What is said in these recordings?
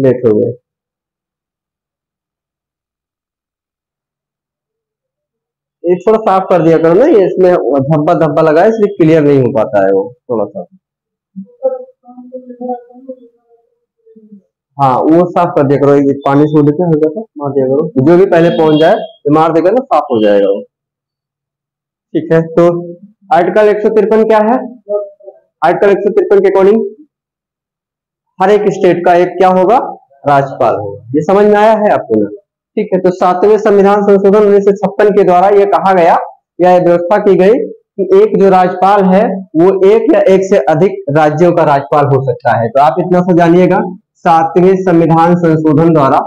Late हो गए। ये थोड़ा साफ कर दिया करो ना, ये इसमें धब्बा धब्बा लगा है इसलिए क्लियर नहीं हो पाता है वो थोड़ा सा। हाँ वो साफ कर दिया करो, एक पानी से लेकर हल्का सा मार दिया करो, जो भी पहले पहुंच जाए तो मार देगा ना, साफ हो जाएगा वो। ठीक है, तो आर्टिकल 153 क्या है? आर्टिकल 153 के अकॉर्डिंग हर एक स्टेट का एक क्या होगा? राज्यपाल होगा। ये समझ में आया है आपको ना? ठीक है, तो 7वें संविधान संशोधन 1956 के द्वारा यह कहा गया या व्यवस्था की गई कि एक जो राज्यपाल है वो एक या एक से अधिक राज्यों का राज्यपाल हो सकता है। तो आप इतना सा जानिएगा, 7वें संविधान संशोधन द्वारा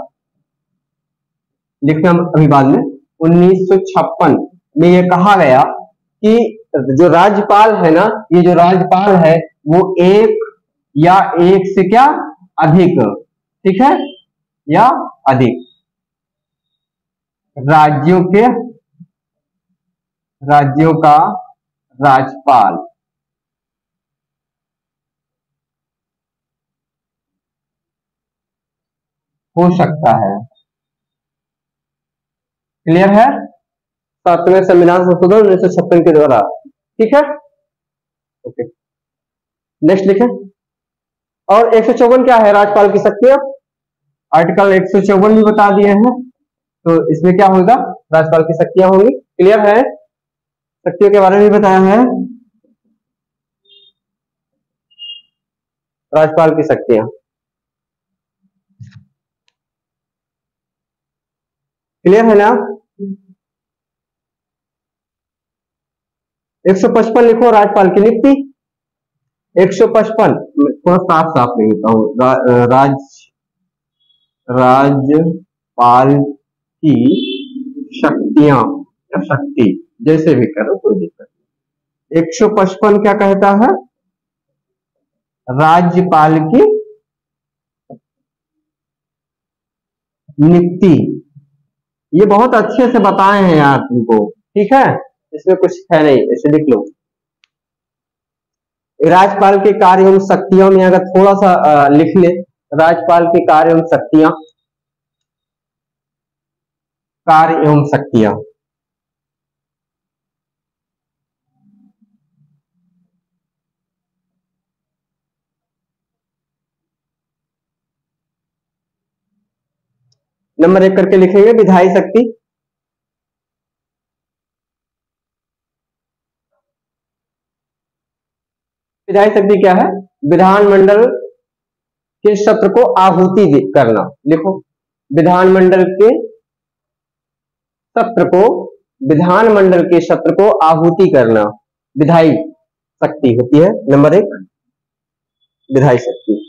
लिखना अभी बाद में 1956 में यह कहा गया कि जो राज्यपाल है ना, ये जो राज्यपाल है वो एक या एक से क्या अधिक, ठीक है, या अधिक राज्यों का राज्यपाल हो सकता है। क्लियर है? 7वें संविधान संशोधन 1956 के द्वारा। ठीक है, ओके, नेक्स्ट लिखें। और 154 क्या है? राज्यपाल की शक्तियां। आर्टिकल 154 भी बता दिए हैं, तो इसमें क्या होगा? राज्यपाल की शक्तियां होंगी। क्लियर है? शक्तियों के बारे में भी बताया है, राज्यपाल की शक्तियां। क्लियर है ना? 155 लिखो, राज्यपाल की नियुक्ति। 155 थोड़ा साफ साफ नहीं लिखता हूँ, राज्यपाल की शक्तियां या शक्ति, जैसे भी करो कोई दिक्कत नहीं। 155 क्या कहता है? राज्यपाल की नियुक्ति। ये बहुत अच्छे से बताए हैं यार तुमको, ठीक है, इसमें कुछ है नहीं, इसे लिख लो। राज्यपाल के कार्य एवं शक्तियों में अगर थोड़ा सा लिख ले, राज्यपाल के कार्य एवं शक्तियां, कार्य एवं शक्तियां। नंबर 1 करके लिखेंगे, विधायी शक्ति। विधायी शक्ति क्या है? विधानमंडल के सत्र को आहूति करना। लिखो, विधानमंडल के सत्र को, विधानमंडल के सत्र को आहूति करना विधायी शक्ति होती है। नंबर 1 विधायी शक्ति।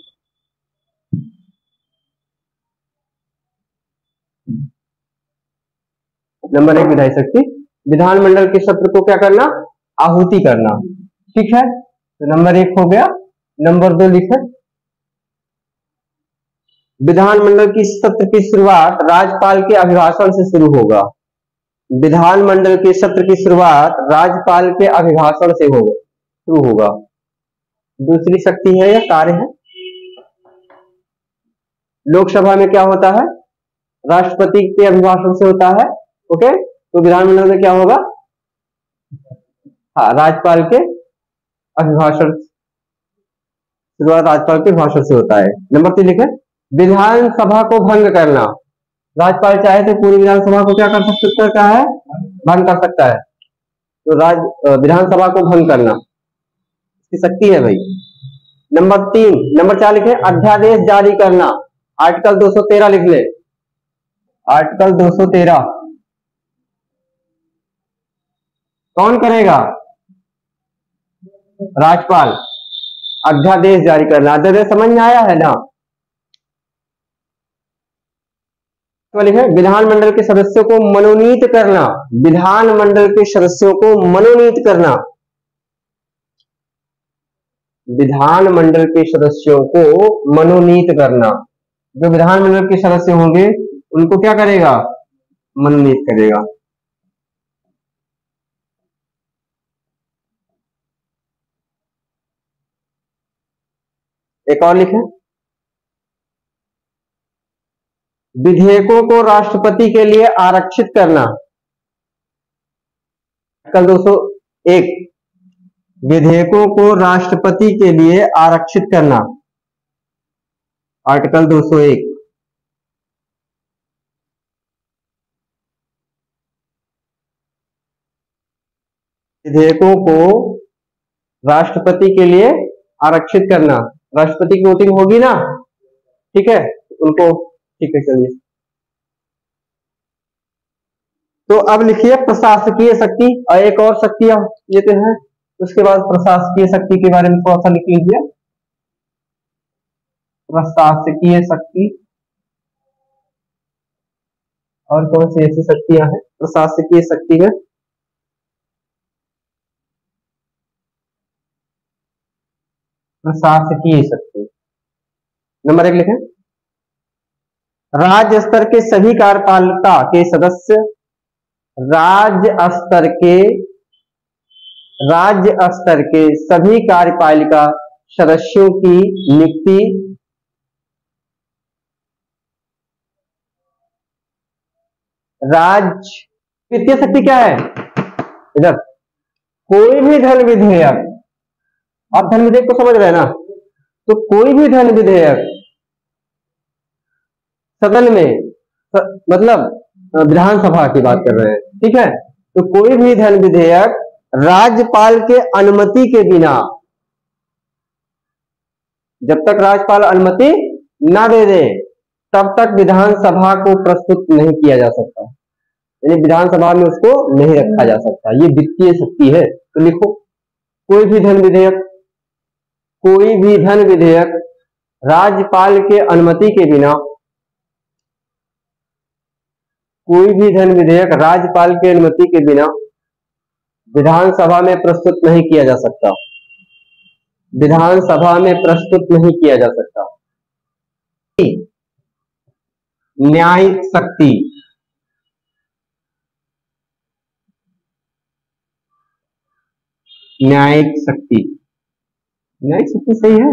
नंबर 1 विधायी शक्ति, विधानमंडल के सत्र को क्या करना? आहूति करना। ठीक है, तो नंबर 1 हो गया। नंबर 2 लिखे, विधानमंडल की सत्र की शुरुआत राज्यपाल के अभिभाषण से शुरू होगा। विधानमंडल के सत्र की शुरुआत राज्यपाल के अभिभाषण से होगा, शुरू होगा। दूसरी शक्ति है या कार्य है? लोकसभा में क्या होता है? राष्ट्रपति के अभिभाषण से होता है। ओके, तो विधानमंडल में क्या होगा? हाँ, राज्यपाल के अभिभाषण, शुरुआत राज्यपाल के भाषण से होता है। नंबर 3 लिखे, विधानसभा को भंग करना। राज्यपाल चाहे तो पूरी विधानसभा को क्या कर सकता है? भंग कर सकता है। तो विधानसभा को भंग करना इसकी शक्ति है भाई। नंबर 3, नंबर 4 लिखे, अध्यादेश जारी करना। आर्टिकल 213 लिख ले, आर्टिकल 213 कौन करेगा? राज्यपाल। अध्यादेश जारी करना, अध्यादेश समझ में आया है ना? तो लिखे, विधानमंडल के सदस्यों को मनोनीत करना। विधानमंडल के सदस्यों को मनोनीत करना, विधानमंडल के सदस्यों को मनोनीत करना। जो विधानमंडल के सदस्य होंगे उनको क्या करेगा? मनोनीत करेगा। एक और लिखें, विधेयकों को राष्ट्रपति के लिए आरक्षित करना। आर्टिकल 201, विधेयकों को राष्ट्रपति के लिए आरक्षित करना। आर्टिकल 201, विधेयकों को राष्ट्रपति के लिए आरक्षित करना। राष्ट्रपति की वोटिंग होगी ना, ठीक है, उनको, ठीक है, चलिए। तो अब लिखिए प्रशासकीय शक्ति, और एक और शक्तियां ये तो है, उसके बाद प्रशासकीय शक्ति के बारे में थोड़ा सा लिख लीजिए। प्रशासकीय शक्ति, और कौन सी ऐसी शक्तियां हैं प्रशासकीय शक्ति में? प्रशासकीय शक्ति नंबर 1 लिखें, राज्य स्तर के सभी कार्यपालिका के सदस्य, राज्य स्तर के सभी कार्यपालिका सदस्यों की नियुक्ति वित्तीय शक्ति क्या है इधर? कोई भी धन विधेयक, आप धन विधेयक को समझ रहे हैं ना, तो कोई भी धन विधेयक सदन में, मतलब विधानसभा की बात कर रहे हैं, ठीक है, तो कोई भी धन विधेयक राज्यपाल के अनुमति के बिना, जब तक राज्यपाल अनुमति ना दे दे तब तक विधानसभा को प्रस्तुत नहीं किया जा सकता, यानी विधानसभा में उसको नहीं रखा जा सकता। ये वित्तीय शक्ति है। तो लिखो, कोई भी धन विधेयक राज्यपाल के अनुमति के बिना, कोई भी धन विधेयक राज्यपाल के अनुमति के बिना विधानसभा में प्रस्तुत नहीं किया जा सकता, विधानसभा में प्रस्तुत नहीं किया जा सकता। न्यायिक शक्ति, न्यायिक शक्ति, न्यायिक शक्ति सही है,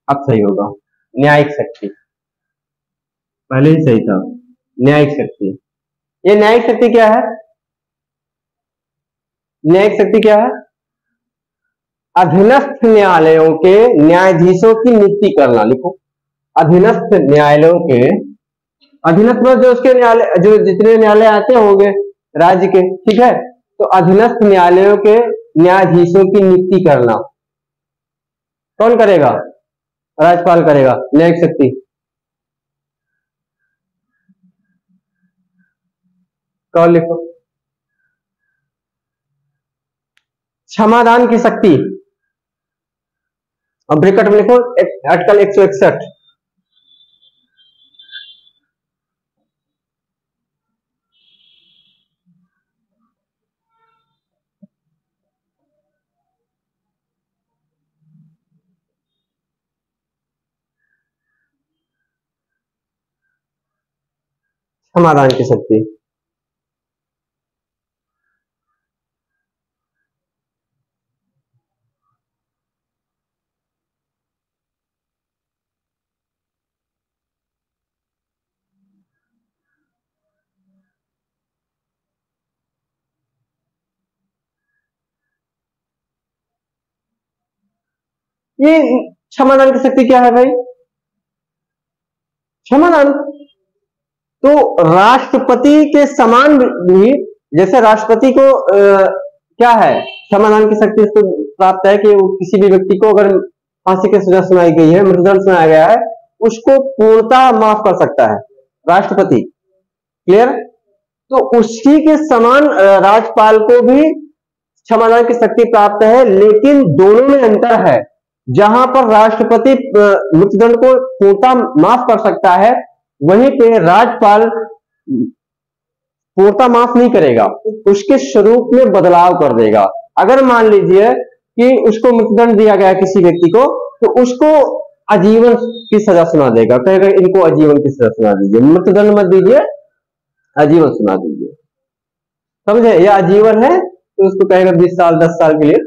अब सही होगा। न्यायिक शक्ति पहले ही सही था। न्यायिक शक्ति, ये न्यायिक शक्ति क्या है? न्यायिक शक्ति क्या है? अधीनस्थ न्यायालयों के न्यायाधीशों की नियुक्ति करना। लिखो, अधीनस्थ न्यायालयों के, अधीनस्थ जो उसके न्यायालय, जो जितने न्यायालय आते होंगे राज्य के, ठीक है, तो अधीनस्थ न्यायालयों के न्यायाधीशों की नियुक्ति करना कौन करेगा? राज्यपाल करेगा। न्यायिक शक्ति, कौन? लिखो, क्षमादान की शक्ति, और ब्रैकेट में लिखो आर्टिकल 161, क्षमादान की शक्ति। ये क्षमादान की शक्ति क्या है भाई? क्षमादान तो राष्ट्रपति के समान भी, जैसे राष्ट्रपति को क्या है क्षमादान की शक्ति इसको प्राप्त है कि किसी भी व्यक्ति को अगर फांसी की सजा सुनाई गई है, मृत्युदंड सुनाया गया है, उसको पूर्णतः माफ कर सकता है राष्ट्रपति। क्लियर? तो उसी के समान राज्यपाल को भी क्षमादान की शक्ति प्राप्त है, लेकिन दोनों में अंतर है। जहां पर राष्ट्रपति मृत्युदंड को पूर्णतः माफ कर सकता है, वहीं पे राज्यपाल पूर्णतः माफ नहीं करेगा, उसके स्वरूप में बदलाव कर देगा। अगर मान लीजिए कि उसको मृत्युदंड दिया गया किसी व्यक्ति को, तो उसको आजीवन की सजा सुना देगा, कहेगा इनको आजीवन की सजा सुना दीजिए, मृत्युदंड मत दीजिए, आजीवन सुना दीजिए। समझे? या आजीवन है तो उसको कहेगा 20 साल 10 साल के लिए,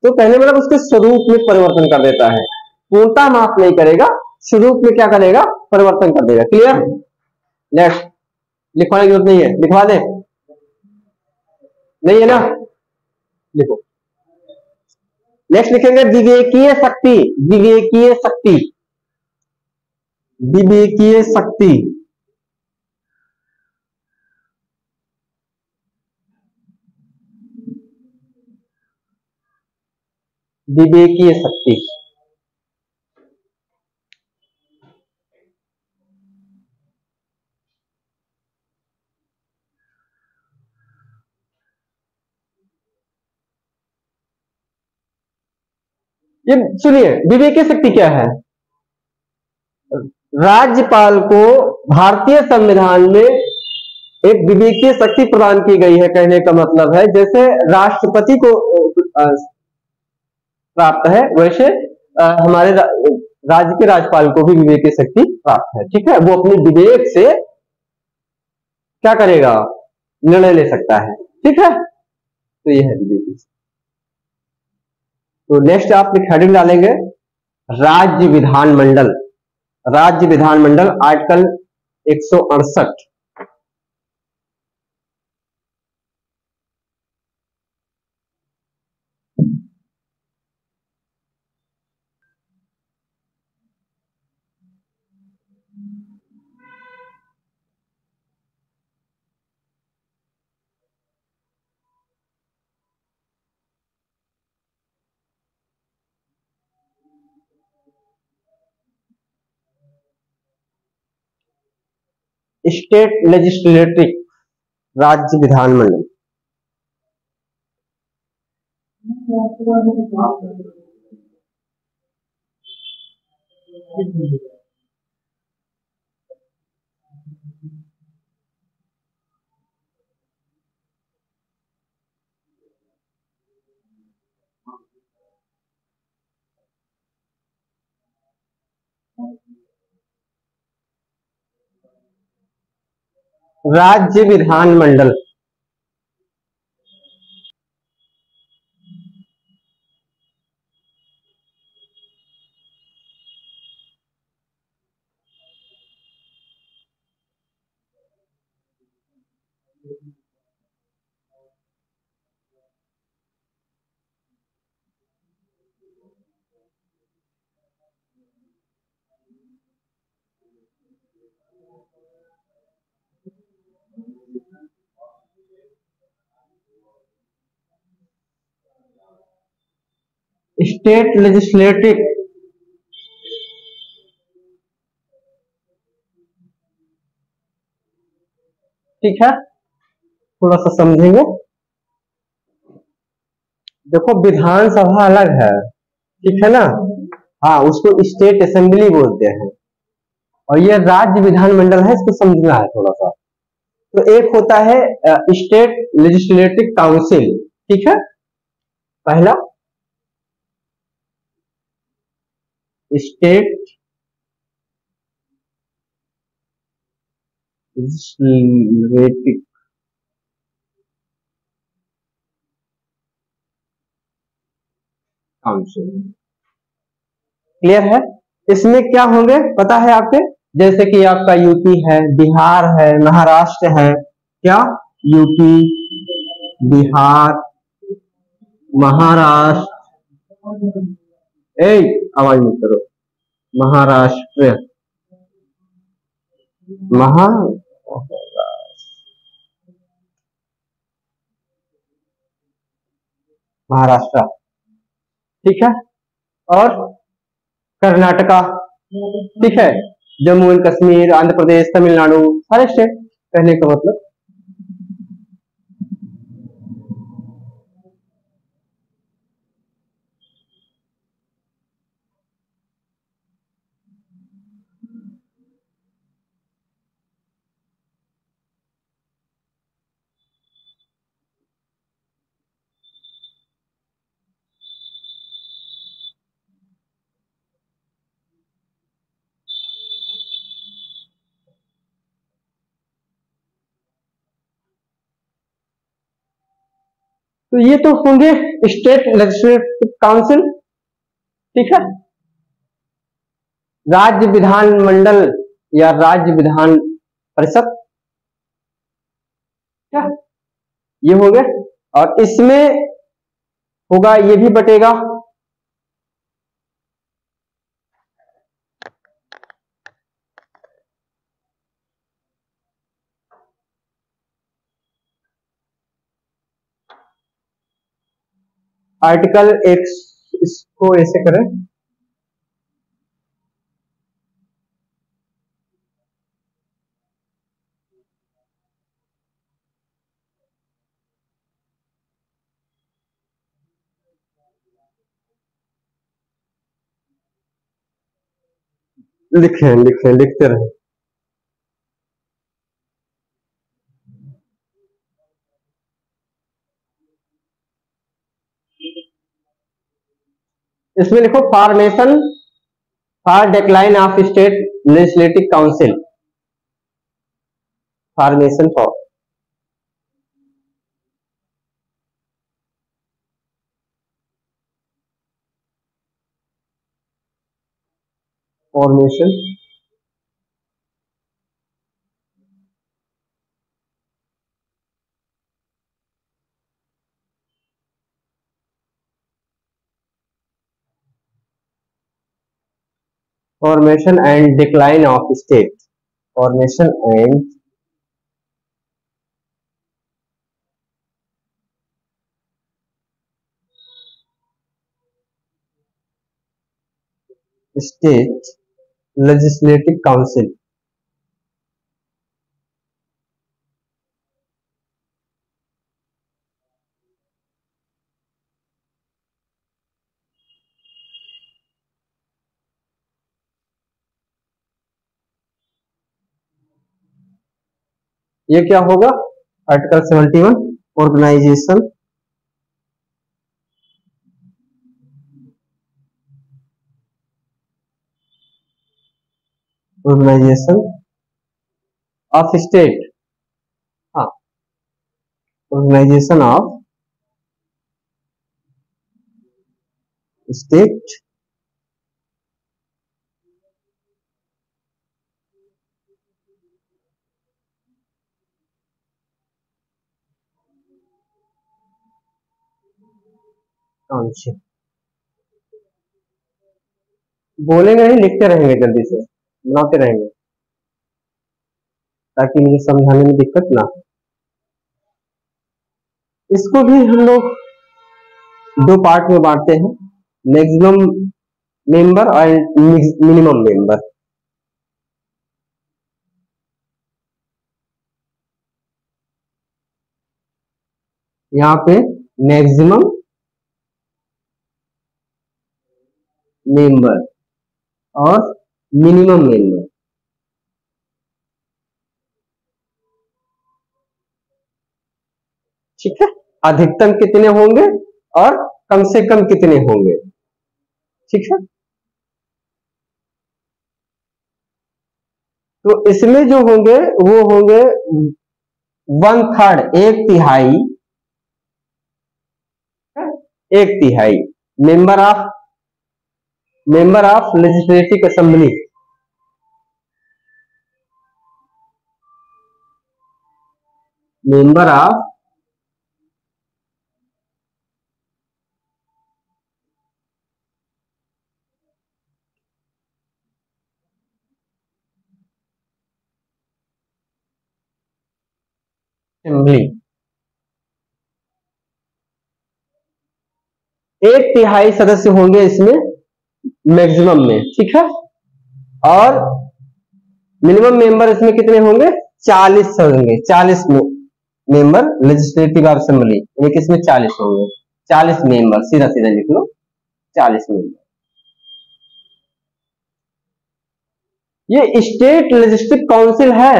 तो कहने मतलब उसके स्वरूप में परिवर्तन कर देता है। पूर्णता माफ नहीं करेगा, स्वरूप में क्या करेगा, परिवर्तन कर देगा। क्लियर? नेक्स्ट, लिखवाने की जरूरत नहीं है, लिखवा दे, नहीं है ना, लिखो। नेक्स्ट लिखेंगे विवेकीय शक्ति, विवेकीय शक्ति, विवेकीय शक्ति। विवेकीय शक्ति, ये सुनिए, विवेकीय शक्ति क्या है? राज्यपाल को भारतीय संविधान में एक विवेकीय शक्ति प्रदान की गई है। कहने का मतलब है जैसे राष्ट्रपति को प्राप्त है, वैसे हमारे राज्य के राज्यपाल को भी विवेकीय शक्ति प्राप्त है। ठीक है, वो अपने विवेक से क्या करेगा, निर्णय ले सकता है। ठीक है, तो ये है विवेकीय। तो नेक्स्ट आप हेडिंग डालेंगे राज्य विधानमंडल, राज्य विधानमंडल आर्टिकल 168। स्टेट लेजिस्लेटिव, राज्य विधानमंडल। राज्य विधानमंडल, स्टेट लेजिस्लेटिव, ठीक है, थोड़ा सा समझेंगे। देखो विधानसभा अलग है, ठीक है ना, हाँ, उसको स्टेट असेंबली बोलते हैं, और ये राज्य विधानमंडल है, इसको समझना है थोड़ा सा। तो एक होता है स्टेट लेजिस्लेटिव काउंसिल, ठीक है, पहला स्टेट लेजिस्लेटिव काउंसिल। क्लियर है? इसमें क्या होंगे पता है आपके, जैसे कि आपका यूपी है, बिहार है, महाराष्ट्र है, क्या यूपी, बिहार, महाराष्ट्र, आवाज मत करो, महाराष्ट्र, महाराष्ट्र, ठीक है, और कर्नाटका, ठीक है, जम्मू एंड कश्मीर, आंध्र प्रदेश, तमिलनाडु, सारे स्टेट। कहने का मतलब तो ये तो होंगे स्टेट लेजिस्लेटिव काउंसिल, ठीक है। राज्य विधानमंडल या राज्य विधान परिषद, क्या ये हो गया। और इसमें होगा, ये भी बटेगा, आर्टिकल एक, इसको ऐसे करें, लिखे लिखे लिखते रहे। इसमें लिखो formation for decline of state legislative council, formation for, formation formation and decline of state, formation and state legislative council. ये क्या होगा, article 71 organisation organisation of state, हाँ, ऑर्गेनाइजेशन ऑफ स्टेट काउंसिल। बोलेंगे नहीं, लिखते रहेंगे, जल्दी से बनाते रहेंगे ताकि मुझे समझाने में दिक्कत ना हो। इसको भी हम लोग दो पार्ट में बांटते हैं, मैक्सिमम मेंबर और मिनिमम मेंबर। यहाँ पे मैक्सिमम मेंबर और मिनिमम मेंबर, ठीक है। अधिकतम कितने होंगे और कम से कम कितने होंगे, ठीक है। तो इसमें जो होंगे वो होंगे 1/3, एक तिहाई member of legislative assembly, member of assembly, एक तिहाई सदस्य होंगे इसमें मैक्सिमम में, ठीक है। और मिनिमम मेंबर इसमें कितने होंगे, 40 होंगे, 40 मेंबर लेजिस्लेटिव असेंबली, यानी कि इसमें 40 होंगे, 40 मेंबर, सीधा सीधा लिख लो 40 मेंबर। ये स्टेट लेजिस्लेटिव काउंसिल है,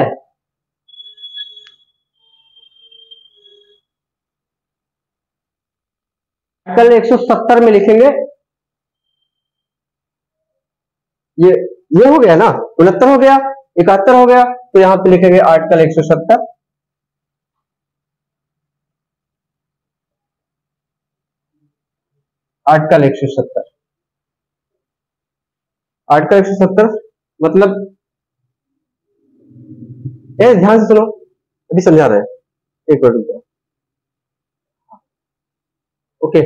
आर्टिकल 170 में लिखेंगे, ये हो गया ना, 69 हो गया, 71 हो गया, तो यहां पे लिखेंगे आर्टिकल 170, आर्टिकल 170। आर्टिकल 170 मतलब, ध्यान से सुनो, अभी समझा रहे हैं, एक मिनट। ओके,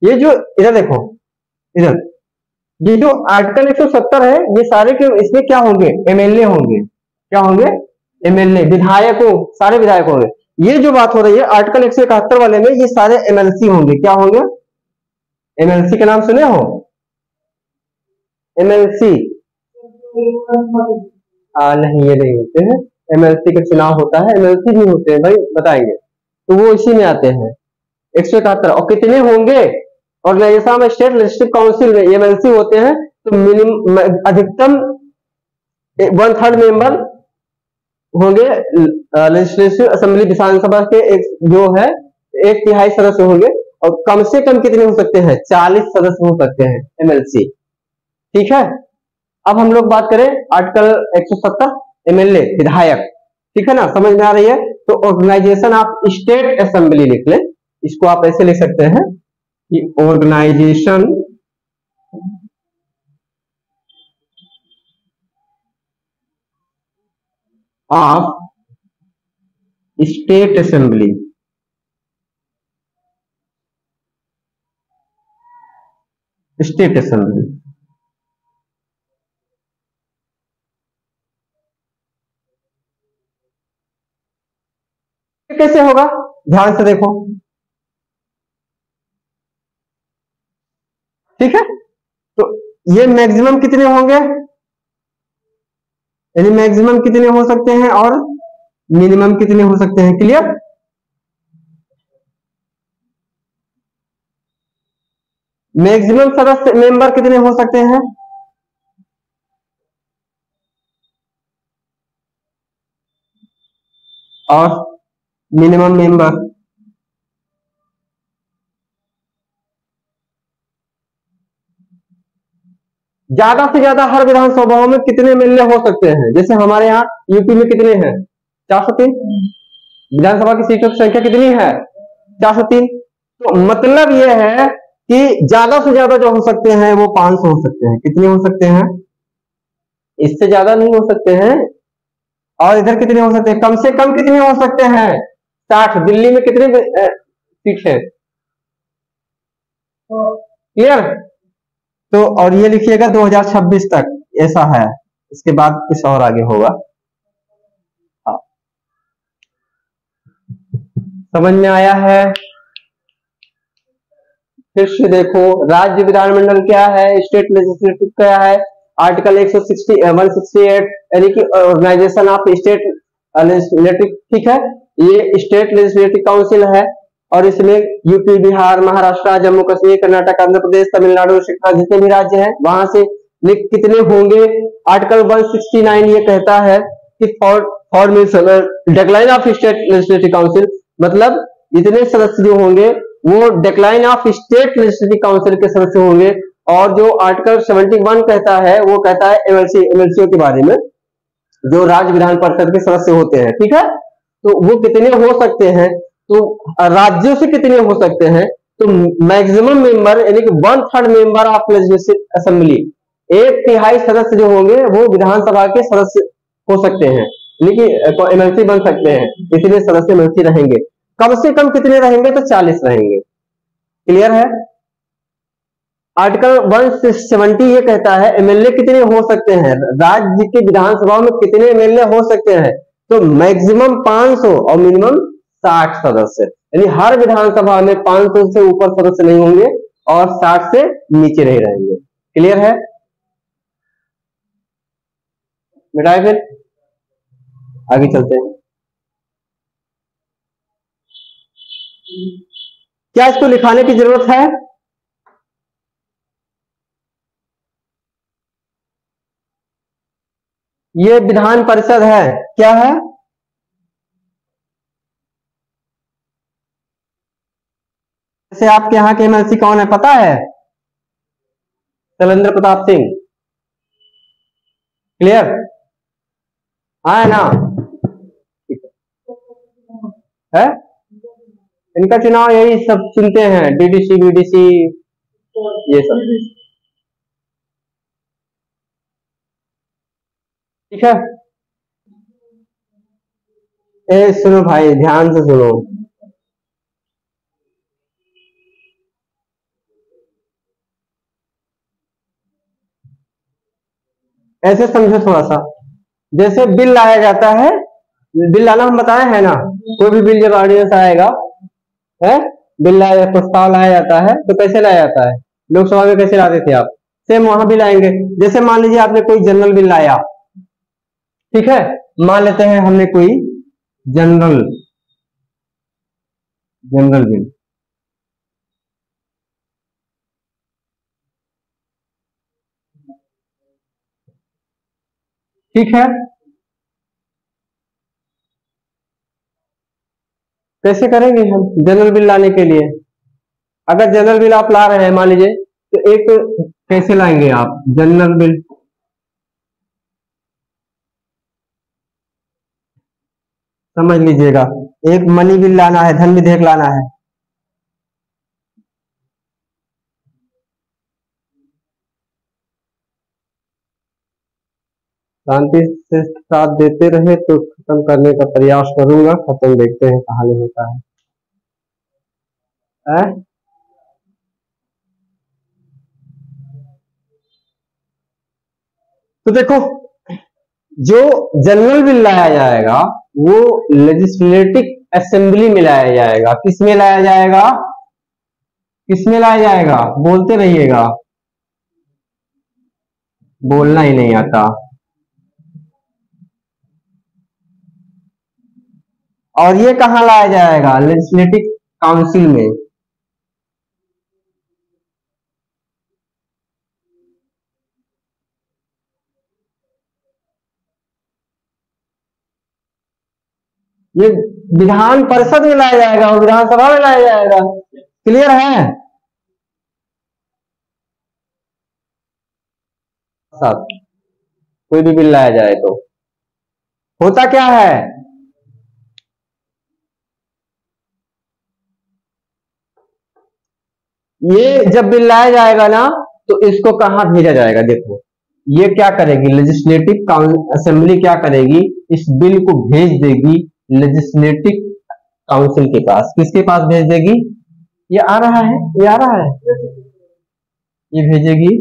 ये जो इधर देखो, इधर ये जो आर्टिकल 170 है, ये सारे के इसमें क्या होंगे, एमएलए होंगे। क्या होंगे, एमएलए, विधायकों, सारे विधायक होंगे। ये जो बात हो रही है आर्टिकल 171 वाले में, ये सारे एमएलसी होंगे। क्या होंगे, एमएलसी के नाम सुने हो, एमएलसी? नहीं, ये नहीं होते हैं। एमएलसी का चुनाव होता है, एमएलसी भी होते हैं भाई, बताएंगे, तो वो इसी में आते हैं 171। और कितने होंगे, ऑर्गेनाइजेशन में स्टेट लेजिस्लेटिव काउंसिल में एमएलसी होते हैं, तो मिनिमम अधिकतम 1/3 मेंबर होंगे। लेजिस्लेटिव असेंबली विधानसभा के एक जो है 1/3 सदस्य होंगे, और कम से कम कितने हो सकते हैं, 40 सदस्य हो सकते हैं एमएलसी। ठीक है, अब हम लोग बात करें आर्टिकल 170 एमएलए, विधायक। ठीक है ना, समझ में आ रही है? तो ऑर्गेनाइजेशन ऑफ स्टेट असेंबली लिख लें, इसको आप ऐसे लिख सकते हैं कि organisation of state assembly. State assembly कैसे होगा, ध्यान से देखो। ठीक है, तो ये मैक्सिमम कितने होंगे, यानी मैक्सिमम कितने हो सकते हैं और मिनिमम कितने हो सकते हैं। क्लियर? मैक्सिमम सदस्य मेंबर कितने हो सकते हैं, और मिनिमम मेंबर। ज्यादा से ज्यादा हर विधानसभाओं में कितने एमएलए हो सकते हैं, जैसे हमारे यहाँ यूपी में कितने हैं, 403। विधानसभा की सीटों की संख्या कितनी है, 403। तो मतलब यह है कि ज्यादा से ज्यादा जो हो सकते हैं वो 500 हो सकते हैं। कितने हो सकते हैं, इससे ज्यादा नहीं हो सकते हैं। और इधर कितने हो सकते हैं, कम से कम कितने हो सकते हैं, 60। दिल्ली में कितने सीट है, क्लियर? तो और ये लिखिएगा 2026 तक ऐसा है, इसके बाद कुछ और आगे होगा। हाँ, समझ में आया है? फिर से देखो, राज्य विधानमंडल क्या है, स्टेट लेजिस्लेटिव क्या है, आर्टिकल 168 यानी कि ऑर्गेनाइजेशन ऑफ स्टेट लेजिस्लेटिव। ठीक है, ये स्टेट लेजिस्लेटिव काउंसिल है, और इसमें यूपी, बिहार, महाराष्ट्र, जम्मू कश्मीर, कर्नाटक, आंध्र प्रदेश, तमिलनाडु, शिक्षा, जितने भी राज्य हैं वहां से कितने होंगे। आर्टिकल 169 ये कहता है कि formation decline of state legislative council, मतलब इतने सदस्य जो होंगे वो decline of state legislative council के सदस्य होंगे। और जो आर्टिकल 71 कहता है वो कहता है एमएलसीओ के बारे में, जो राज्य विधान परिषद के सदस्य होते हैं। ठीक है, तो वो कितने हो सकते हैं, तो राज्यों से कितने हो सकते हैं, तो मैक्सिमम मेंबर यानी कि 1/3 मेंबर ऑफ लेजिस्लेटिव असेंबली, 1/3 सदस्य जो होंगे वो विधानसभा के सदस्य हो सकते हैं, लेकिन एमएलसी बन सकते हैं, इतने सदस्य एमएलसी रहेंगे। कम से कम कितने रहेंगे, तो 40 रहेंगे। क्लियर है? आर्टिकल 170 ये कहता है एमएलए कितने हो सकते हैं, राज्य के विधानसभा में कितने एमएलए हो सकते हैं, तो मैक्सिमम 500 और मिनिमम 60 सदस्य, यानी हर विधानसभा में 500 से ऊपर सदस्य नहीं होंगे और 60 से नीचे नहीं रहेंगे। क्लियर है? मिटाए, फिर आगे चलते हैं। क्या इसको लिखाने की जरूरत है? ये विधान परिषद है, क्या है, जैसे आपके यहाँ के एमएलसी कौन है पता है, शैलेंद्र प्रताप सिंह। क्लियर? हाँ, है ना? है, इनका चुनाव यही सब चुनते हैं, डीडीसी बीडीसी ये सब। ठीक है। ए सुनो भाई, ध्यान से सुनो। ऐसे समझो थोड़ा सा, जैसे बिल लाया जाता है, बिल लाना हम बताए हैं ना, कोई भी बिल जब ऑर्डिनेंस आएगा है, बिल लाया, प्रस्ताव लाया जाता है तो कैसे लाया जाता है, लोकसभा में कैसे लाते थे आप, सेम वहां भी लाएंगे। जैसे मान लीजिए आपने कोई जनरल बिल लाया, ठीक है, मान लेते हैं हमने कोई जनरल जनरल बिल, ठीक है। कैसे करेंगे हम जनरल बिल लाने के लिए, अगर जनरल बिल आप ला रहे हैं मान लीजिए, तो एक कैसे लाएंगे आप जनरल बिल, समझ लीजिएगा, एक मनी बिल लाना है, धन विधेयक लाना है। शांति से साथ देते रहे तो खत्म करने का प्रयास करूंगा, खत्म देखते हैं कहां नहीं होता है। तो देखो, जो जनरल बिल लाया जाएगा वो लेजिस्लेटिव असेंबली में लाया जाएगा। किसमें लाया जाएगा, किसमें लाया जाएगा, बोलते रहिएगा, बोलना ही नहीं आता। और ये कहां लाया जाएगा, लेजिस्लेटिव काउंसिल में। ये विधान परिषद में लाया जाएगा और विधानसभा में लाया जाएगा। क्लियर है साहब, कोई भी बिल लाया जाए तो होता क्या है, ये जब बिल लाया जाएगा ना तो इसको कहां भेजा जाएगा, देखो ये क्या करेगी, लेजिस्लेटिव असेंबली क्या करेगी, इस बिल को भेज देगी लेजिस्लेटिव काउंसिल के पास। किसके पास भेज देगी, ये आ रहा है, ये आ रहा है, ये भेजेगी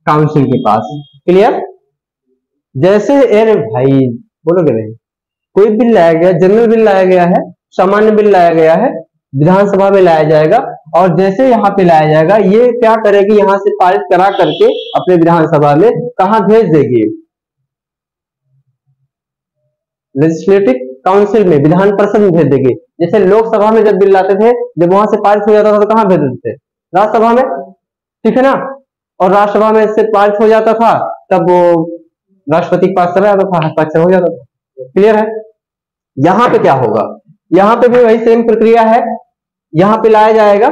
काउंसिल के पास। क्लियर, जैसे अरे भाई बोलोगे नहीं, कोई बिल लाया गया, जनरल बिल लाया गया है, सामान्य बिल लाया गया है, विधानसभा में लाया जाएगा, और जैसे यहाँ पे लाया जाएगा ये क्या करेगी, यहाँ से पारित करा करके अपने विधानसभा में कहा भेज देगी, लेजिस्लेटिव काउंसिल में, विधान परिषद में भेज देगी। जैसे लोकसभा में जब बिल लाते थे, जब वहां से पारित हो जाता था तो कहां भेज देते थे, राज्यसभा में, ठीक है ना, और राज्यसभा में से पारित हो जाता था तब वो राष्ट्रपति के पास चला जाता था, हस्ताक्षर हो जाता था। क्लियर है, यहाँ पे क्या होगा, यहाँ पे भी वही सेम प्रक्रिया है, यहाँ पे लाया जाएगा,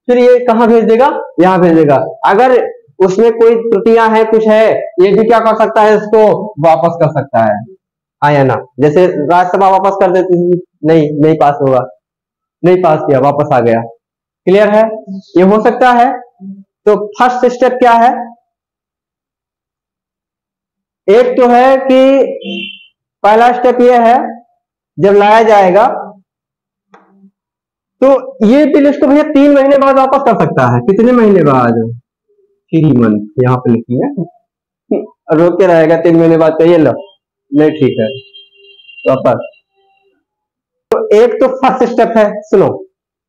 फिर ये कहाँ भेज देगा, यहाँ भेज देगा। अगर उसमें कोई त्रुटियां है, कुछ है, ये भी क्या कर सकता है, इसको वापस कर सकता है, हाँ या ना। जैसे राज्यसभा वापस कर देती थी, नहीं पास होगा, नहीं पास किया, वापस आ गया। क्लियर है, ये हो सकता है। तो फर्स्ट स्टेप क्या है, एक तो है कि पहला स्टेप ये है, जब लाया जाएगा तो ये बिल इसको भैया 3 महीने बाद वापस कर सकता है। कितने महीने बाद, 3 मंथ, यहाँ पे लिखी है, रोक के रहेगा 3 महीने बाद, कहिए लो नहीं, ठीक है वापस। तो एक तो फर्स्ट स्टेप है, सुनो,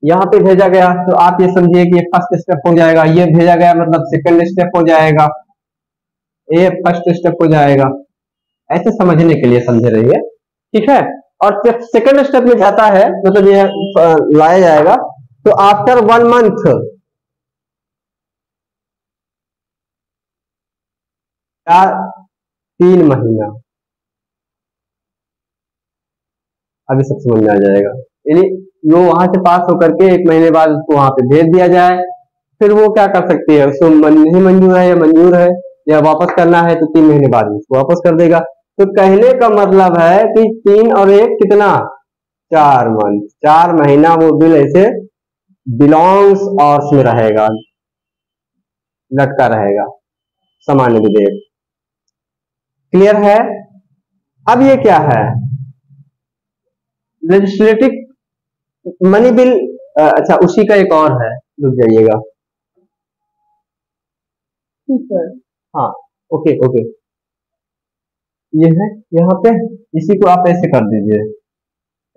यहाँ पे भेजा गया तो आप ये समझिए कि ये फर्स्ट स्टेप हो जाएगा, ये भेजा गया मतलब सेकंड स्टेप हो जाएगा, ये फर्स्ट स्टेप हो जाएगा, ऐसे समझने के लिए समझ रही है, ठीक है। और जब सेकंड स्टेप में जाता है, मतलब ये लाया जाएगा, तो आफ्टर 1 मंथ, या 3 महीना, अभी सब समझ में आ जाएगा। यानी वो वहां से पास होकर के 1 महीने बाद उसको वहां पे भेज दिया जाए, फिर वो क्या कर सकती है, उसको नहीं मंजूर है या मंजूर है, या वापस करना है तो 3 महीने बाद उसको वापस कर देगा। तो कहने का मतलब है कि 3 और 1 कितना, 4 मंथ, 4 महीना वो बिल ऐसे बिलोंग्स और में रहेगा, लटका रहेगा सामान्य विधेयक। क्लियर है? अब ये क्या है, लेजिस्लेटिव मनी बिल। अच्छा, उसी का एक और है, रुक जाइएगा। ठीक है, हाँ, ओके ओके, ये है यहाँ पे, इसी को आप ऐसे कर दीजिए,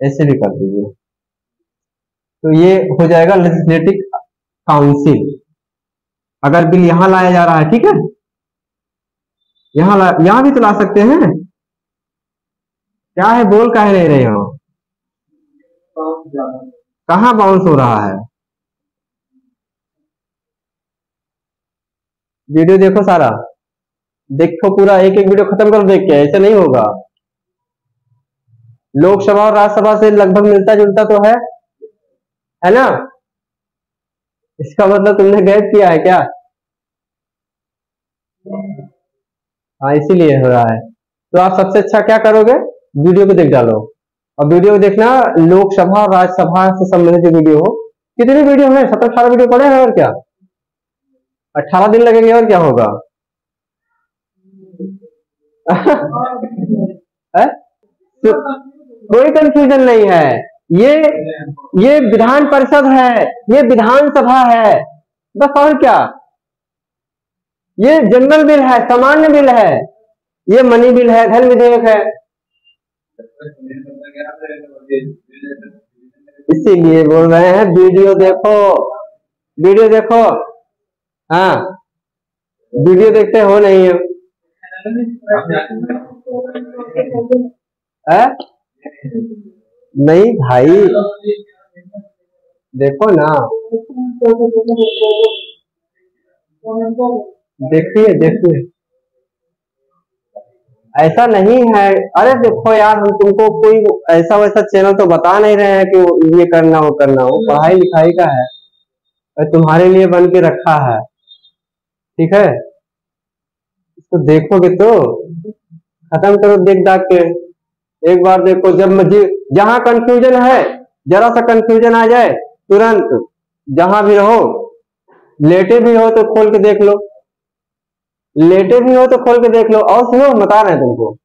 ऐसे भी कर दीजिए, तो ये हो जाएगा लेजिस्लेटिव काउंसिल। अगर बिल यहां लाया जा रहा है, ठीक है, यहां भी तो ला सकते हैं। क्या है, बोल काहे नहीं रहे हो, कहाँ बाउंस हो रहा है? वीडियो देखो सारा, देखो पूरा, एक एक वीडियो खत्म करो देख के, ऐसे नहीं होगा। लोकसभा और राज्यसभा से लगभग मिलता जुलता तो है ना? इसका मतलब तुमने गैप किया है क्या? हाँ, इसीलिए हो रहा है। तो आप सबसे अच्छा क्या करोगे, वीडियो को देख डालो, और वीडियो को देखना लोकसभा और राज्यसभा से संबंधित जो वीडियो हो। कितनी वीडियो है, 17-18 वीडियो पड़े हैं, और क्या 18 दिन लगेंगे, और क्या होगा? है? तो कोई कंफ्यूजन नहीं है, ये ये विधान परिषद है, ये विधानसभा है, बस, और क्या। ये जनरल बिल है, सामान्य बिल है, ये मनी बिल है, धन विधेयक है। इसीलिए बोल रहे हैं वीडियो देखो, वीडियो देखो। हाँ, वीडियो देखते हो नहीं है? नहीं भाई, देखो ना, देखिए देखिए, ऐसा नहीं है। अरे देखो यार, हम तुमको कोई ऐसा वैसा चैनल तो बता नहीं रहे हैं कि ये करना वो करना, वो पढ़ाई लिखाई का है, और तुम्हारे लिए बन के रखा है, ठीक है। इसको देखोगे तो खत्म करो देख दाख के, एक बार देखो, जब मुझे जहां कंफ्यूजन है, जरा सा कंफ्यूजन आ जाए, तुरंत जहां भी रहो, लेटे भी हो तो खोल के देख लो, लेटे भी हो तो खोल के देख लो। और सुनो, बता रहे हैं तुमको,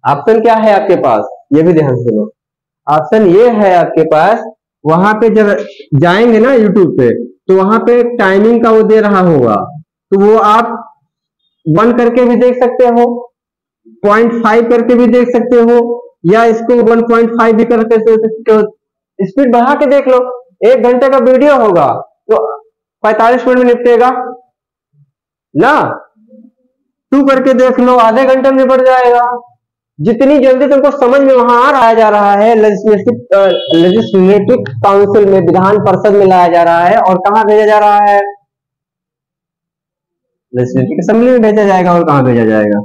ऑप्शन क्या है आपके पास, ये भी ध्यान से सुनो। ऑप्शन ये है आपके पास, वहां पे जब जाएंगे ना यूट्यूब पे, तो वहां पे टाइमिंग का वो दे रहा होगा, तो वो आप 1 करके भी देख सकते हो, 0.5 करके भी देख सकते हो, या इसको 1.5 भी करके देख सकते हो, स्पीड बढ़ा के देख लो। 1 घंटे का वीडियो होगा तो 45 मिनट में निपटेगा ना, 2 करके देख लो, आधे घंटे में निपट जाएगा। जितनी जल्दी तुमको समझ में वहां आ रहा जा रहा है, लेजिस्लेटिव काउंसिल में, विधान परिषद में लाया जा रहा है, और कहां भेजा जा रहा है, लेजिस्लेटिव असेंबली में भेजा जाएगा, और कहां भेजा जाएगा।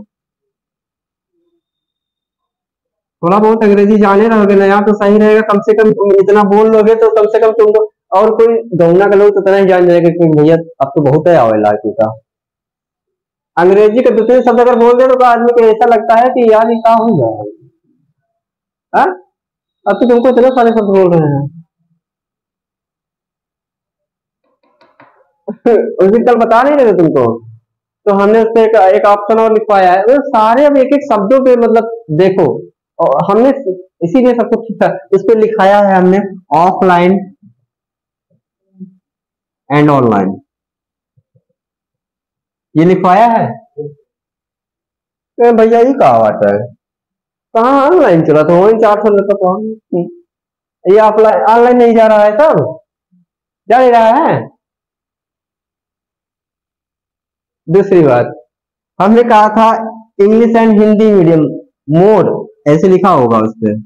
थोड़ा बहुत अंग्रेजी जाने रहोगे ना यार तो सही रहेगा, कम से कम तुम इतना बोल लोगे तो कम से कम तुम, और कोई गौना का लोग तो इतना ही जान जाएगा कि भैया अब तो बहुत है आवेला का। अंग्रेजी का 2-3 शब्द अगर बोल दे तो आदमी को ऐसा लगता है कि यार ये क्या हो जाए। अब तो तुमको इतने सारे शब्द बोल रहे हैं। उस दिन कल बता नहीं रहे थे तुमको, तो हमने उससे एक ऑप्शन और लिखवाया है, वो सारे अब एक एक शब्दों पे मतलब देखो, और हमने इसीलिए सब कुछ ठीक था, इस पे लिखाया है हमने ऑफलाइन एंड ऑनलाइन, ये लिखवाया है। भैया ये कहा बात है, कहाँ ऑनलाइन चला था, वही 400 लेता था। ये ऑफलाइन ऑनलाइन नहीं जा रहा है, सब जा नहीं रहा है। दूसरी बात, हमने कहा था English and Hindi medium mode, ऐसे लिखा होगा उस पर।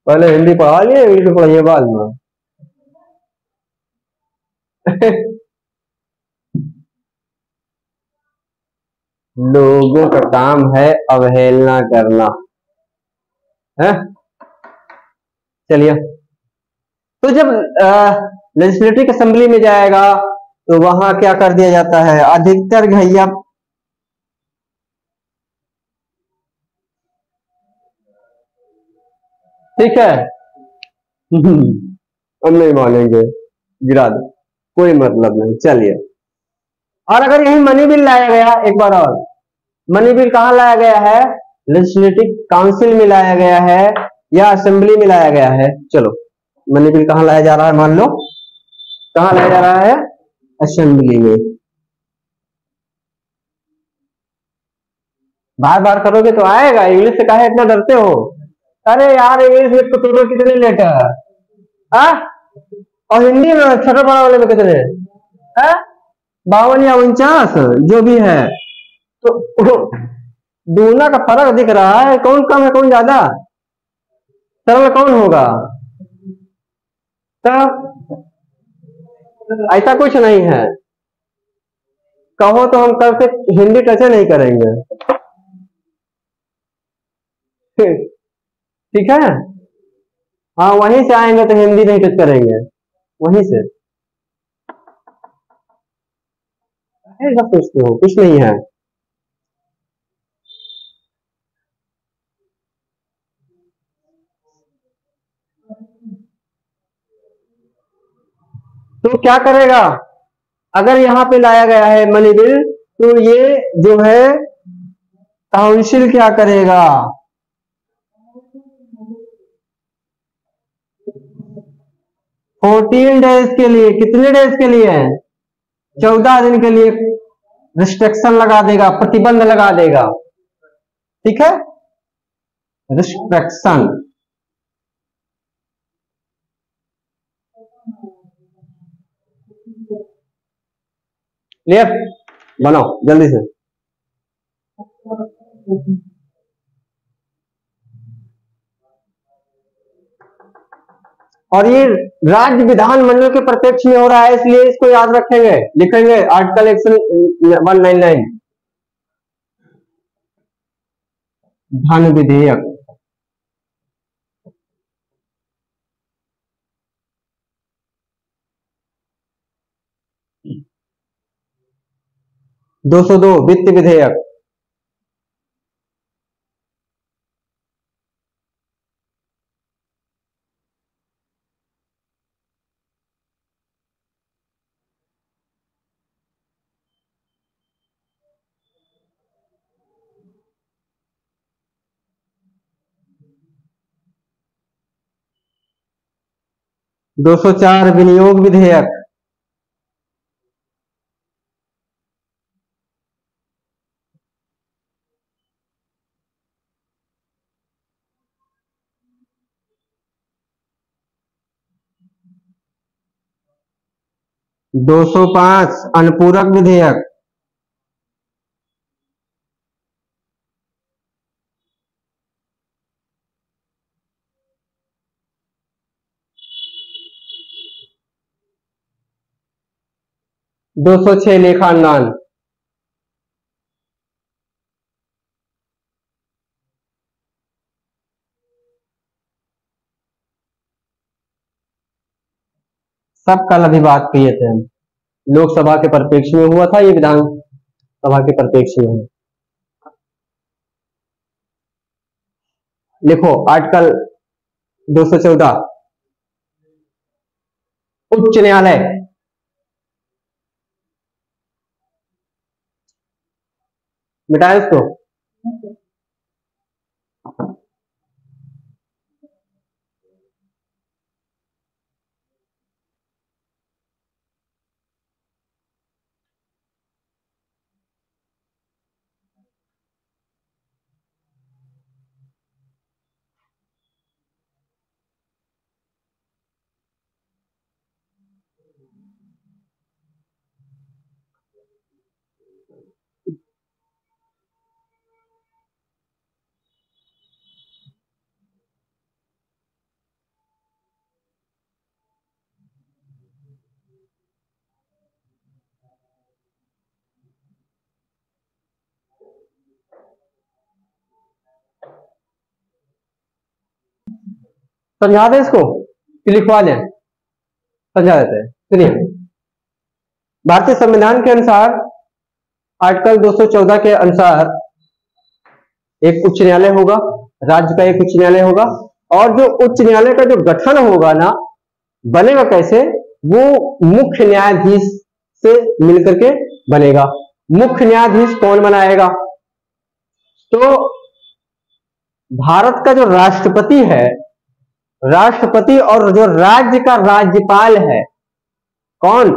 पहले हिंदी पढ़ा लिए, इंग्लिश पढ़ाइए बाद में। लोगों का काम है अवहेलना करना है। चलिए, तो जब लेजिस्लेटिव असेंबली में जाएगा तो वहां क्या कर दिया जाता है, अधिकतर घैया ठीक है। हम नहीं मानेंगे, गिरा दो, कोई मतलब नहीं। चलिए, और अगर यही मनी बिल लाया गया, एक बार और, मनी बिल कहाँ लाया गया है, लेजिस्लेटिव काउंसिल में लाया गया है या असेंबली में लाया गया है। चलो, मनी बिल कहाँ लाया जा रहा है, मान लो कहाँ लाया जा रहा है, असेंबली में। बार बार करोगे तो आएगा, इंग्लिश से काहे इतना डरते हो। अरे यार, इंग्लिश में तो टोटल कितने लेटर, हाँ, और हिंदी में छोटा बड़ा वाले में कितने, हाँ, 52 या 49, जो भी है। तो दूना का फर्क दिख रहा है, कौन कम है कौन ज्यादा, सरल कौन होगा। तब ऐसा कुछ नहीं है, कहो तो हम कल से हिंदी टच नहीं करेंगे। ठीक है, हाँ, वहीं से आएंगे तो हिंदी नहीं टच करेंगे, वहीं से। ऐसा सोचते हो, कुछ नहीं है। तो क्या करेगा, अगर यहाँ पे लाया गया है मनी बिल, तो ये जो है काउंसिल क्या करेगा, 14 डेज के लिए, कितने डेज के लिए, 14 दिन के लिए रिस्ट्रिक्शन लगा देगा, प्रतिबंध लगा देगा। ठीक है, रिस्ट्रिक्शन। क्लियर, बनाओ जल्दी से। और ये राज्य विधानमंडल के प्रत्यक्ष में हो रहा है, इसलिए इसको याद रखेंगे, लिखेंगे आर्टिकल 199, धन विधेयक। 202 वित्त विधेयक। दो सौ चार विनियोग विधेयक। दो सौ पांच अनुपूरक विधेयक। दो सौ छह लेखानुदान। सब कल अभी बात किए थे हम, लोकसभा के परिप्रेक्ष्य में हुआ था, ये विधानसभा के परिप्रेक्ष्य में है। लिखो आर्टिकल 214, उच्च न्यायालय। मिटाए इसको। समझा दें इसको कि लिखवा दें? समझा देते हैं। सुनिए, भारतीय संविधान के अनुसार आर्टिकल 214 के अनुसार एक उच्च न्यायालय होगा, राज्य का एक उच्च न्यायालय होगा, और जो उच्च न्यायालय का जो गठन होगा ना, बनेगा कैसे? वो मुख्य न्यायाधीश से मिलकर के बनेगा। मुख्य न्यायाधीश कौन बनाएगा? तो भारत का जो राष्ट्रपति है, राष्ट्रपति, और जो राज्य का राज्यपाल है, कौन?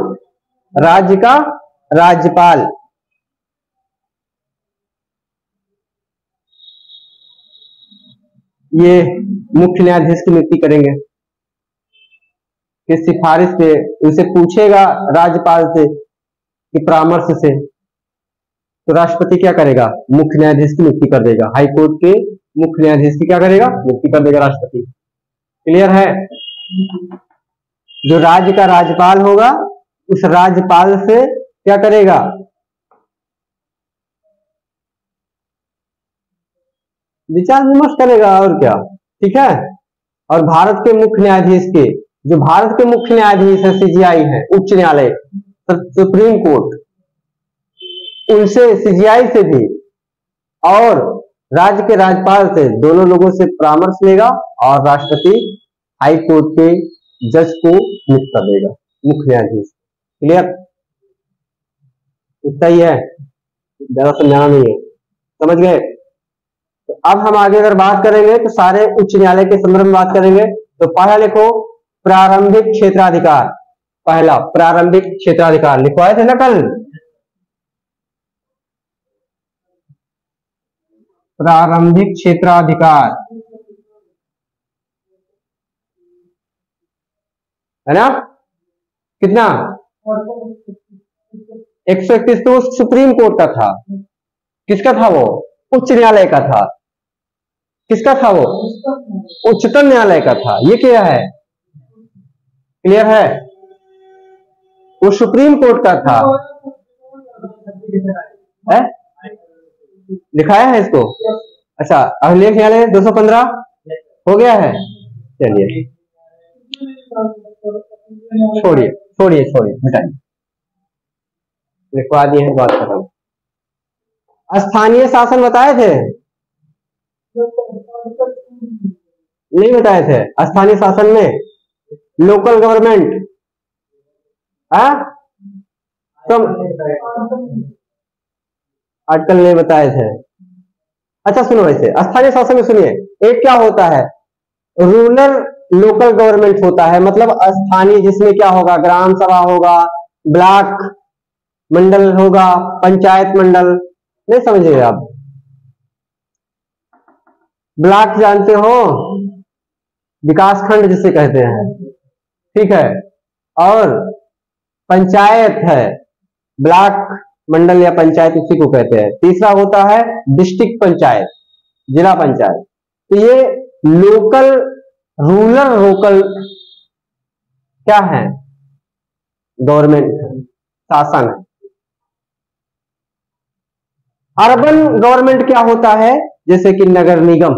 राज्य का राज्यपाल। ये मुख्य न्यायाधीश की नियुक्ति करेंगे कि सिफारिश पे, उनसे पूछेगा राज्यपाल से कि परामर्श से, तो राष्ट्रपति क्या करेगा? मुख्य न्यायाधीश की नियुक्ति कर देगा। हाई कोर्ट के मुख्य न्यायाधीश की क्या करेगा? नियुक्ति कर देगा राष्ट्रपति। क्लियर है? जो राज्य का राज्यपाल होगा, उस राज्यपाल से क्या करेगा? विचार विमर्श करेगा, और क्या। ठीक है? और भारत के मुख्य न्यायाधीश के, जो भारत के मुख्य न्यायाधीश है, सीजीआई है, उच्च न्यायालय, सुप्रीम कोर्ट, उनसे, सीजीआई से भी और राज्य के राज्यपाल से, दोनों लोगों से परामर्श लेगा और राष्ट्रपति हाई कोर्ट के जज को नियुक्त कर देगा, मुख्य न्यायाधीश। क्लियर? इतना ही है, ज्यादा समझाना नहीं है। समझ गए? तो अब हम आगे अगर बात करेंगे तो सारे उच्च न्यायालय के संदर्भ में बात करेंगे। तो पहला लिखो, प्रारंभिक क्षेत्राधिकार। पहला प्रारंभिक क्षेत्राधिकार लिखवाए थे ना कल? प्रारंभिक क्षेत्राधिकार है ना? कितना? 131। तो सुप्रीम कोर्ट का था। किसका था वो? उच्च न्यायालय का था। किसका था वो? उच्चतम न्यायालय का था। ये क्या है? क्लियर है? वो सुप्रीम कोर्ट का था। है? लिखाया है इसको? अच्छा, अभिलेख न्यायालय 215 हो गया है। चलिए, छोड़िए छोड़िए छोड़िए, मिटाइए, लिखवा दिए हैं, बात खत्म। स्थानीय शासन बताए थे? नहीं बताए थे। स्थानीय शासन में लोकल गवर्नमेंट, आर्टिकल नहीं बताए थे। अच्छा सुनो, वैसे स्थानीय शासन में सुनिए, एक क्या होता है? रूरल लोकल गवर्नमेंट होता है, मतलब स्थानीय, जिसमें क्या होगा? ग्राम सभा होगा, ब्लॉक मंडल होगा, पंचायत मंडल। नहीं समझिए आप? ब्लॉक जानते हो? विकास खंड जिसे कहते हैं। ठीक है? और पंचायत है, ब्लॉक मंडल या पंचायत उसी को कहते हैं। तीसरा होता है डिस्ट्रिक्ट पंचायत, जिला पंचायत। तो ये लोकल, रूरल लोकल क्या है? गवर्नमेंट, शासन है। अर्बन गवर्नमेंट क्या होता है? जैसे कि नगर निगम।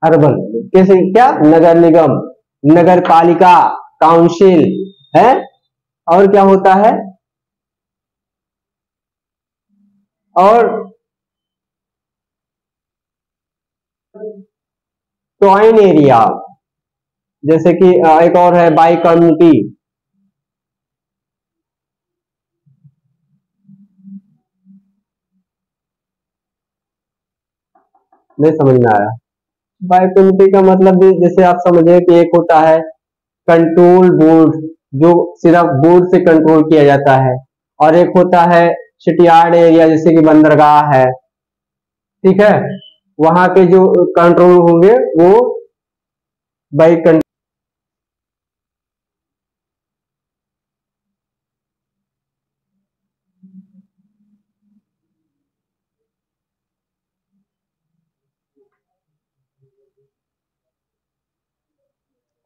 अर्बन कैसे? क्या? नगर निगम, नगर पालिका, काउंसिल है। और क्या होता है? और टॉइन एरिया, जैसे कि एक और है बाई कम्युनिटी। नहीं समझ में आया? बाई कम्युनिटी का मतलब भी जैसे आप समझिए कि एक होता है कंट्रोल बोर्ड, जो सिर्फ बोर्ड से कंट्रोल किया जाता है, और एक होता है शिपयार्ड एरिया, जैसे कि बंदरगाह है। ठीक है? वहां के जो कंट्रोल होंगे वो बाई कंट्रोल।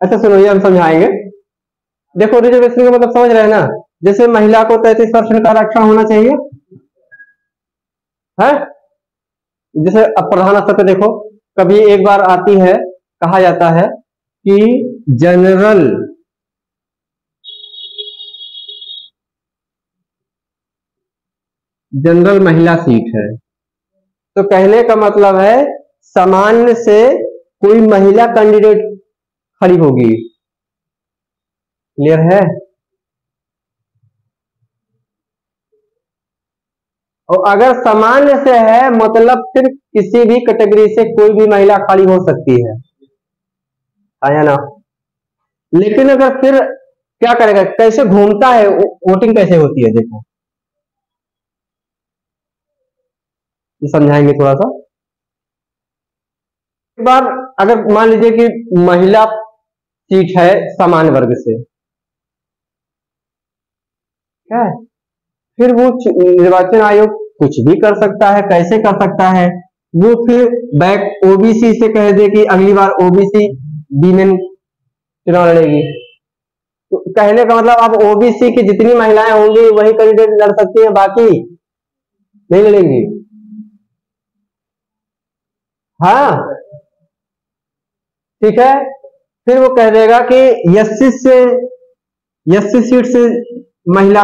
अच्छा सुनो, ये हम समझाएंगे। देखो, रिजर्वेशन का मतलब समझ रहे हैं ना? जैसे महिला को 33% का आरक्षण होना चाहिए है। जैसे अब प्रधान स्तर पे देखो, कभी एक बार आती है, कहा जाता है कि जनरल महिला सीट है। तो कहने का मतलब है सामान्य से कोई महिला कैंडिडेट खड़ी होगी। क्लियर है? और अगर सामान्य से है मतलब फिर किसी भी कैटेगरी से कोई भी महिला खड़ी हो सकती है, आया ना। लेकिन अगर फिर क्या करेगा, कैसे घूमता है, वोटिंग कैसे होती है, देखो ये समझाएंगे थोड़ा सा। एक बार अगर मान लीजिए कि महिला सीट है सामान्य वर्ग से, क्या है, फिर वो निर्वाचन आयोग कुछ भी कर सकता है। कैसे कर सकता है, वो फिर बैक ओबीसी से कह दे कि अगली बार ओबीसी वीमेन चुनाव लड़ेगी। तो कहने का मतलब अब ओबीसी की जितनी महिलाएं होंगी वही कैंडिडेट लड़ सकती हैं, बाकी नहीं लड़ेंगी। हाँ ठीक है। फिर वो कह देगा कि एससी सीट से महिला